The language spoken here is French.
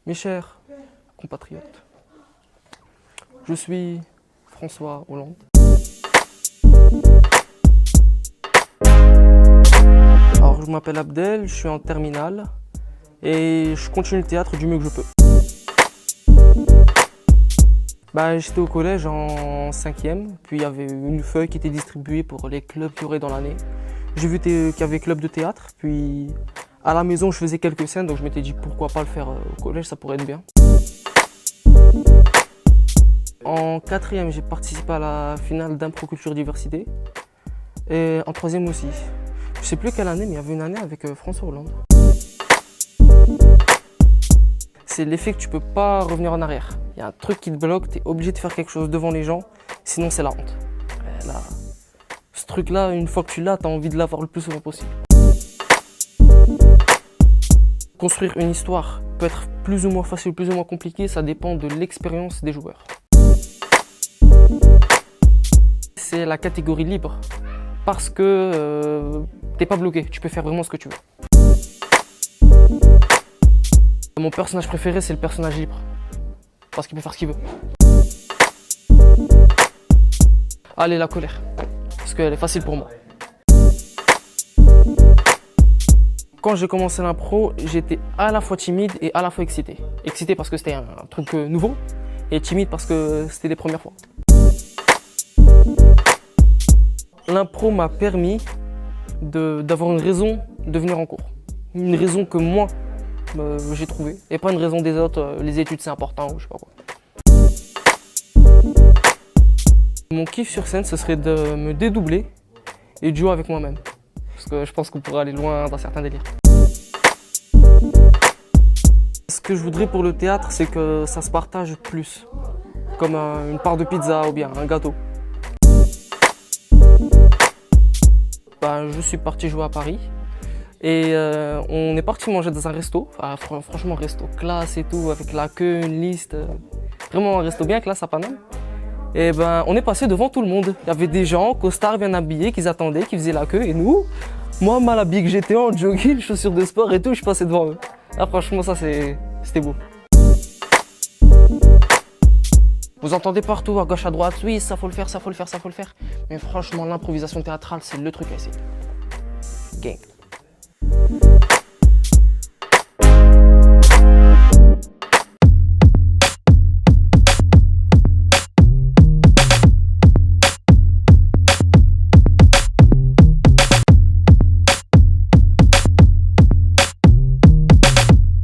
Mes chers compatriotes, je suis François Hollande. Alors, je m'appelle Abdel, je suis en terminale et je continue le théâtre du mieux que je peux. J'étais au collège en 5e, puis il y avait une feuille qui était distribuée pour les clubs qu'il y aurait dans l'année. J'ai vu qu'il y avait club de théâtre, puis à la maison je faisais quelques scènes, donc je m'étais dit pourquoi pas le faire au collège, ça pourrait être bien. En 4e, j'ai participé à la finale d'impro culture diversité, et en 3e aussi. Je sais plus quelle année, mais il y avait une année avec François Hollande. C'est l'effet que tu peux pas revenir en arrière. Il y a un truc qui te bloque, tu es obligé de faire quelque chose devant les gens, sinon c'est la honte. Et là, ce truc-là, une fois que tu l'as, tu as envie de l'avoir le plus souvent possible. Construire une histoire peut être plus ou moins facile, plus ou moins compliqué, ça dépend de l'expérience des joueurs. C'est la catégorie libre, parce que t'es pas bloqué, tu peux faire vraiment ce que tu veux. Mon personnage préféré, c'est le personnage libre. Parce qu'il peut faire ce qu'il veut. Allez, la colère. Parce qu'elle est facile pour moi. Quand j'ai commencé l'impro, j'étais à la fois timide et à la fois excité. Excité parce que c'était un truc nouveau, et timide parce que c'était les premières fois. L'impro m'a permis d'avoir une raison de venir en cours. Une raison que moi, j'ai trouvé, et pas une raison des autres, les études c'est important ou je sais pas quoi. Mon kiff sur scène, ce serait de me dédoubler et de jouer avec moi-même. Parce que je pense qu'on pourrait aller loin dans certains délires. Ce que je voudrais pour le théâtre, c'est que ça se partage plus. Comme une part de pizza ou bien un gâteau. Je suis parti jouer à Paris. Et on est parti manger dans un resto, franchement resto classe et tout, avec la queue, une liste, vraiment un resto bien classe à Paname. Et on est passé devant tout le monde. Il y avait des gens, costards bien habillés, qui attendaient, qui faisaient la queue, et nous, moi mal habillé que j'étais en jogging, chaussures de sport et tout, je passais devant eux. Ah, franchement ça c'était beau. Vous entendez partout, à gauche, à droite, oui ça faut le faire, ça faut le faire, ça faut le faire. Mais franchement l'improvisation théâtrale c'est le truc à essayer. Gang.